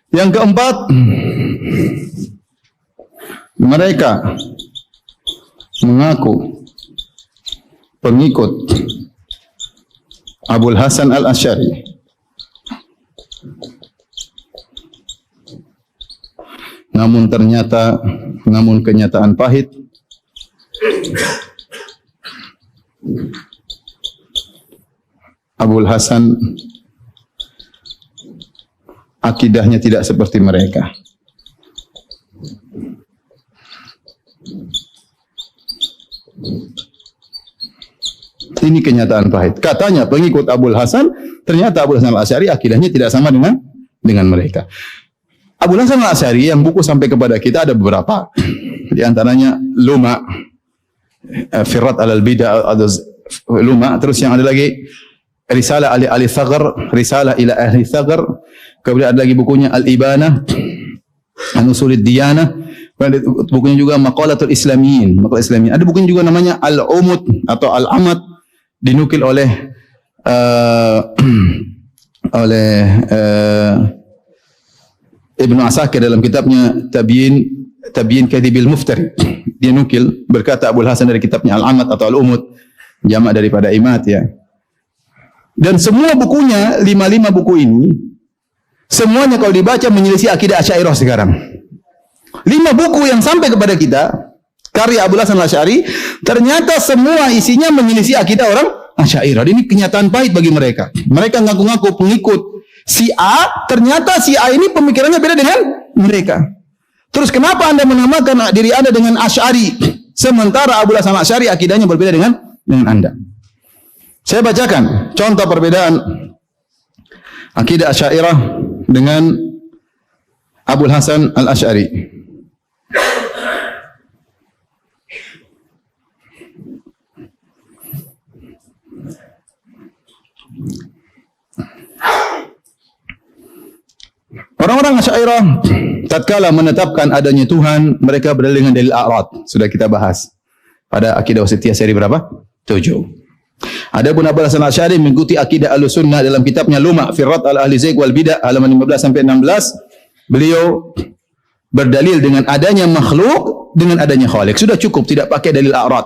Yang keempat, mereka mengaku pengikut Abul Hasan Al-Asy'ari. Namun kenyataan pahit, Abul Hasan akidahnya tidak seperti mereka. Ini kenyataan pahit. Katanya pengikut Abul Hasan, ternyata Abul Hasan Al-Asy'ari akidahnya tidak sama dengan mereka. Abul Hasan Al-Asy'ari yang buku sampai kepada kita ada beberapa. Di antaranya Luma, Firrat al-Bidah, Luma. Terus yang ada lagi Risalah Ali Thagr, Risalah ila Ahli Thagr. Kemudian ada lagi bukunya Al-Ibanah, An-Usulid Diyanah. Bukunya juga Maqalatul Islamiyin, Maqalatul Islamiyin. Ada bukunya juga namanya Al-Umud atau Al-Amad, dinukil oleh Ibnu Asakir dalam kitabnya Tabyin Kadhibil Muftari. Dia nukil berkata Abul Hasan dari kitabnya Al-Amad atau Al-Umud, jamak daripada imat ya. Dan semua bukunya, 5 buku ini, semuanya kalau dibaca menyelisih akidah Asy'ariyah sekarang. 5 buku yang sampai kepada kita, karya Abul Hasan Al-Asy'ari, ternyata semua isinya menyelisih akidah orang Asy'ariyah. Ini kenyataan pahit bagi mereka. Mereka ngaku-ngaku pengikut si A, ternyata si A ini pemikirannya beda dengan mereka. Terus kenapa Anda menamakan diri Anda dengan Asy'ari, sementara Abul Hasan Al-Asy'ari akidahnya berbeda dengan Anda? Saya bacakan contoh perbedaan akidah Asy'ariyah dengan Abul Hasan Al-Asy'ari. Orang-orang Asy'ariyah tatkala menetapkan adanya Tuhan, mereka berdalil dengan dalil a'rad. Sudah kita bahas pada akidah wasithiyah seri berapa? 7. Adapun Abul Hasan Al-Asy'ari mengikuti akidah Ahlussunnah dalam kitabnya Luma Firrat al-Ahli Zaig wal Bidah halaman 15 sampai 16. Beliau berdalil dengan adanya makhluk, dengan adanya khaliq. Sudah cukup, tidak pakai dalil a'rad.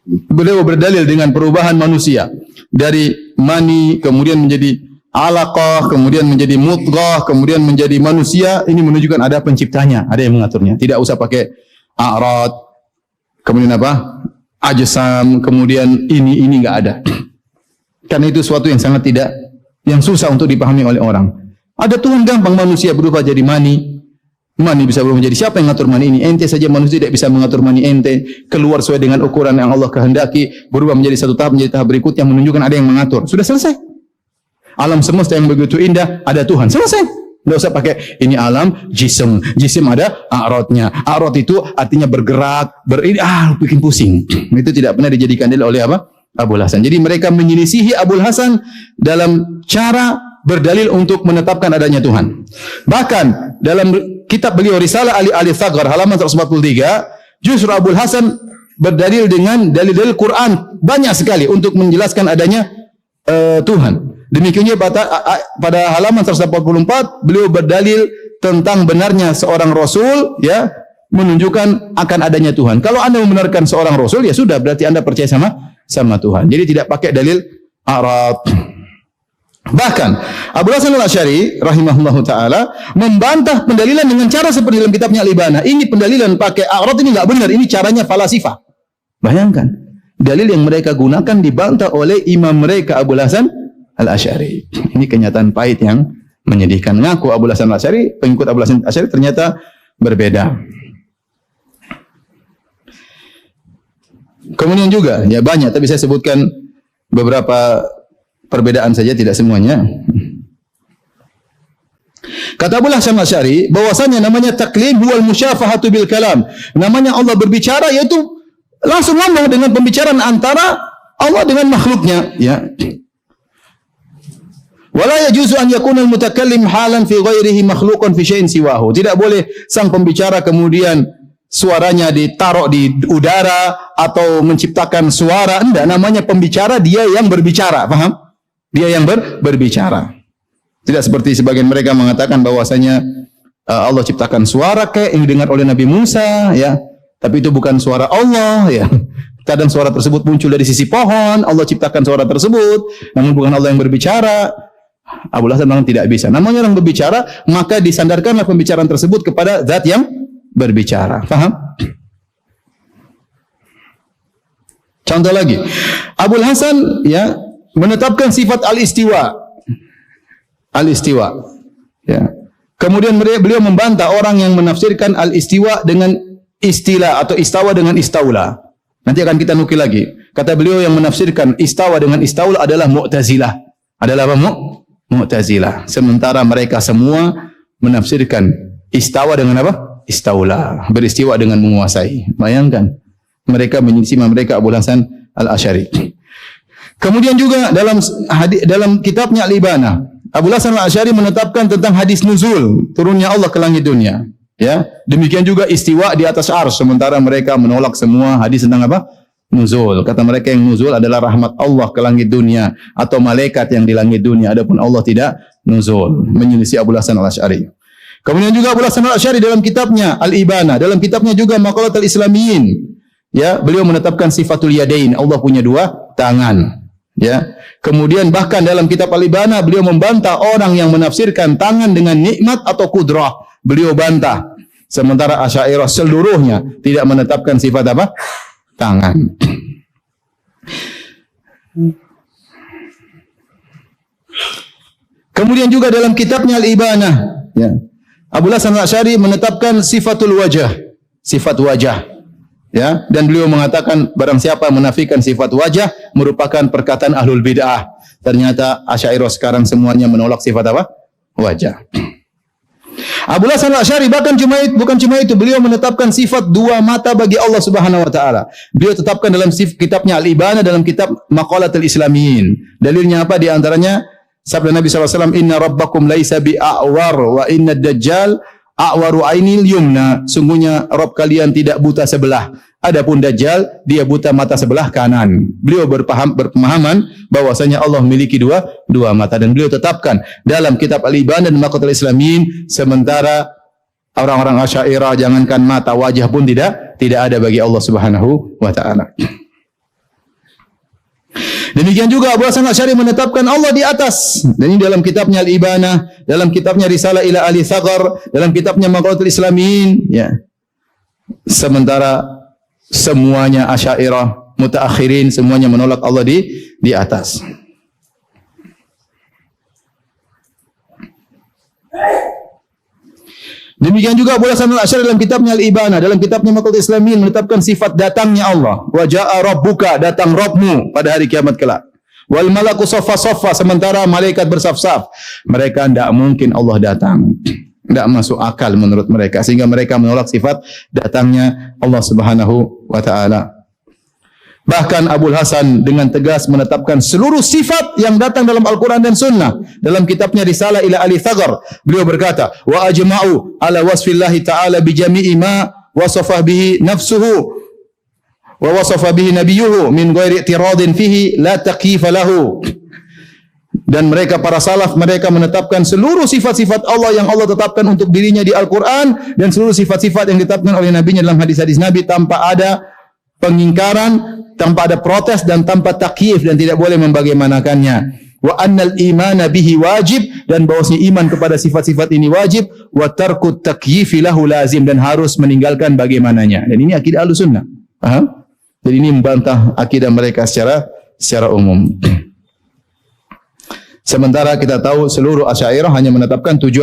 Beliau berdalil dengan perubahan manusia dari mani kemudian menjadi alaqah, kemudian menjadi mudghah, kemudian menjadi manusia. Ini menunjukkan ada penciptanya, ada yang mengaturnya. Tidak usah pakai a'rad. Kemudian apa? Ajsam, kemudian ini enggak ada. Karena itu suatu yang sangat yang susah untuk dipahami oleh orang. Ada Tuhan gampang, manusia berubah jadi mani. Mani bisa berubah menjadi siapa yang mengatur mani ini? Ente saja manusia tidak bisa mengatur mani ente. Keluar sesuai dengan ukuran yang Allah kehendaki, berubah menjadi satu tahap, menjadi tahap berikut yang menunjukkan ada yang mengatur. Sudah selesai. Alam semesta yang begitu indah, ada Tuhan. Selesai. Tidak usah pakai ini alam jisim. Jisim ada a'radnya. A'rad itu artinya bergerak, bikin pusing. Itu tidak pernah dijadikan dalil oleh apa? Abul Hasan. Jadi mereka menyelisihi Abul Hasan dalam cara berdalil untuk menetapkan adanya Tuhan. Bahkan dalam kitab beliau Risalah Ali Thagr halaman 143, justru Abul Hasan berdalil dengan dalil-dalil Quran banyak sekali untuk menjelaskan adanya Tuhan. Demikian pada halaman 144 beliau berdalil tentang benarnya seorang rasul, ya, menunjukkan akan adanya Tuhan. Kalau Anda membenarkan seorang rasul, ya sudah, berarti Anda percaya sama Tuhan. Jadi tidak pakai dalil a'rad. Bahkan Abul Hasan Al-Asy'ari rahimahullahu taala membantah pendalilan dengan cara seperti dalam kitabnya Al-Ibanah. Ini pendalilan pakai a'rad ini enggak benar, ini caranya falasifah. Bayangkan, dalil yang mereka gunakan dibantah oleh imam mereka Abul Hasan Al-Asy'ari. Ini kenyataan pahit yang menyedihkan. Ngaku Abul Hasan Al-Asy'ari, pengikut Abul Hasan Al-Asy'ari ternyata berbeda. Kemudian juga, ya banyak, tapi saya sebutkan beberapa perbedaan saja, tidak semuanya. Kata Abul Hasan Al-Asy'ari, bahwasanya namanya taklim huwal musyafahatu bil kalam. Namanya Allah berbicara yaitu langsung ngomong dengan pembicaraan antara Allah dengan makhluknya, ya. Wala yajuzu an yakuna al-mutakallim halan fi ghairihi makhluqan fi syai'in siwahu. Tidak boleh sang pembicara kemudian suaranya ditaruh di udara atau menciptakan suara. Enggak, namanya pembicara dia yang berbicara, paham? Dia yang berbicara. Tidak seperti sebagian mereka mengatakan bahwasanya Allah ciptakan suara kayak yang didengar oleh Nabi Musa, ya. Tapi itu bukan suara Allah, ya. Kadang suara tersebut muncul dari sisi pohon, Allah ciptakan suara tersebut, namun bukan Allah yang berbicara. Abul Hasan memang tidak bisa. Namanya orang berbicara, maka disandarkanlah pembicaraan tersebut kepada zat yang berbicara. Faham? Contoh lagi, Abul Hasan ya menetapkan sifat al-istiwa. Al-istiwa. Ya. Kemudian beliau membantah orang yang menafsirkan al-istiwa dengan istilah atau istawa dengan istaula. Nanti akan kita nukil lagi. Kata beliau yang menafsirkan istawa dengan istaula adalah Mu'tazilah. Adalah apa? Mu'tazilah. Sementara mereka semua menafsirkan istawa dengan apa? Istaula. Beristiwa dengan menguasai. Bayangkan. Mereka menyimpang mereka Abul Hasan Al-Asy'ari. Kemudian juga dalam kitabnya Al-Ibanah, Abul Hasan Al-Asy'ari menetapkan tentang hadis nuzul, turunnya Allah ke langit dunia. Ya, demikian juga istiwa di atas arsy, sementara mereka menolak semua hadis tentang apa? Nuzul. Kata mereka yang nuzul adalah rahmat Allah ke langit dunia atau malaikat yang di langit dunia. Adapun Allah tidak nuzul. Menyelisih Abul Hasan Al-Asy'ari. Kemudian juga Abul Hasan Al-Asy'ari dalam kitabnya Al-Ibanah, dalam kitabnya juga Maqalatul Islamiyin, ya, beliau menetapkan sifatul yadain, Allah punya dua tangan. Ya. Kemudian bahkan dalam kitab Al-Ibanah beliau membantah orang yang menafsirkan tangan dengan nikmat atau kudrah. Beliau bantah. Sementara Asy'ariyah seluruhnya tidak menetapkan sifat apa? Tangan. Kemudian juga dalam kitabnya Al-Ibanah, ya, Abul Hasan Al-Asy'ari menetapkan sifatul wajah, sifat wajah. Ya, dan beliau mengatakan barang siapa menafikan sifat wajah merupakan perkataan ahlul bid'ah. Ternyata Asy'ariyah sekarang semuanya menolak sifat apa? Wajah. Abul Hasan Al-Asy'ari bukan cuma itu, beliau menetapkan sifat dua mata bagi Allah Subhanahu wa taala. Beliau tetapkan dalam kitabnya Al-Ibanah, dalam kitab Maqalatul Islamiyin. Dalilnya apa? Di antaranya sabda Nabi sallallahu alaihi wasallam, "Inna rabbakum laisa bi'awar wa inna ad-dajjal a'waru ainil yumna." Sungguhnya Rabb kalian tidak buta sebelah. Adapun Dajjal, dia buta mata sebelah kanan. Beliau berpemahaman bahwasanya Allah memiliki dua mata, dan beliau tetapkan dalam kitab Al-Ibanah dan Maqalatul Islamiyin. Sementara orang-orang Asy'ariyah jangankan mata, wajah pun tidak ada bagi Allah Subhanahu wa taala. Demikian juga Abul Hasan Al-Asy'ari menetapkan Allah di atas. Dan ini dalam kitabnya Al-Ibanah, dalam kitabnya Risalah ila Ahli Tsaghar, dalam kitabnya Maqalatul Islamiyin, ya. Sementara semuanya Asy'ariyah, mutaakhirin, semuanya menolak Allah di atas. Demikian juga Abul Hasan Al-Asy'ari dalam kitabnya Al-Ibanah, dalam kitabnya Maqalatul Islamiyin menetapkan sifat datangnya Allah. Wa jaa rabbuka, datang Rabbmu pada hari kiamat kelak. Wal malaku saffa-saffa, sementara malaikat bersaf-saf. Mereka tidak mungkin Allah datang. Tidak masuk akal menurut mereka, sehingga mereka menolak sifat datangnya Allah Subhanahu wa taala. Bahkan Abul Hasan dengan tegas menetapkan seluruh sifat yang datang dalam Al-Quran dan Sunnah. Dalam kitabnya Risalah ila Ahli Tsaghar, beliau berkata, wa ajma'u ala wasfillahi ta'ala bi jami'i ma wasafa bihi nafsuhu wa wasafa bihi nabiyyuhu min ghairi i'tiradin fihi la taqyifa lahu. Dan mereka para salaf, mereka menetapkan seluruh sifat-sifat Allah yang Allah tetapkan untuk dirinya di Al-Quran, dan seluruh sifat-sifat yang ditetapkan oleh Nabi-Nya dalam hadis-hadis Nabi, tanpa ada pengingkaran, tanpa ada protes, dan tanpa takyif, dan tidak boleh membagaimanakannya. Wa annal imana bihi wajib, dan bahwasanya iman kepada sifat-sifat ini wajib. Wa tarkut takyifi lahu lazim, dan harus meninggalkan bagaimananya. Dan ini akidah Ahlussunnah. Paham? Jadi ini membantah akidah mereka secara umum. Sementara kita tahu seluruh Asy'ariyah hanya menetapkan 7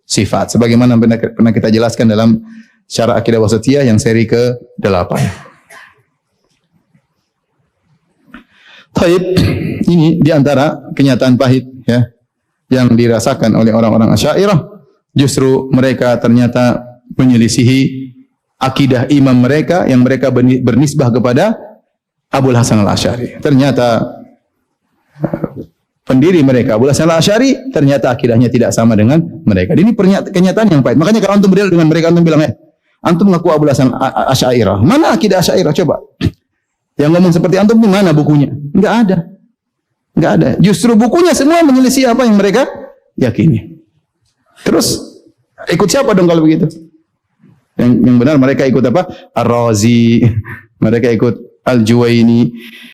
sifat. Sebagaimana pernah kita jelaskan dalam Syarah Aqidah Wasatiyah yang seri ke-8. Taib, ini diantara kenyataan pahit, ya, yang dirasakan oleh orang-orang Asy'ariyah. Justru mereka ternyata menyelisihi akidah imam mereka yang mereka bernisbah kepada Abul Hasan Al-Asy'ari. Ternyata pendiri mereka, Abul Hasan Al-Asy'ari, ternyata akidahnya tidak sama dengan mereka. Ini kenyataan yang pahit. Makanya kalau antum berdiri dengan mereka, antum bilang, antum ngaku Abul Hasan Asy'ariyah. Mana akidah Asy'ariyah? Coba. Yang ngomong seperti antum di mana bukunya? Enggak ada. Justru bukunya semua menyelisih apa yang mereka yakini. Terus ikut siapa dong kalau begitu? Yang benar mereka ikut apa? Ar-Razi, mereka ikut Al-Juwaini.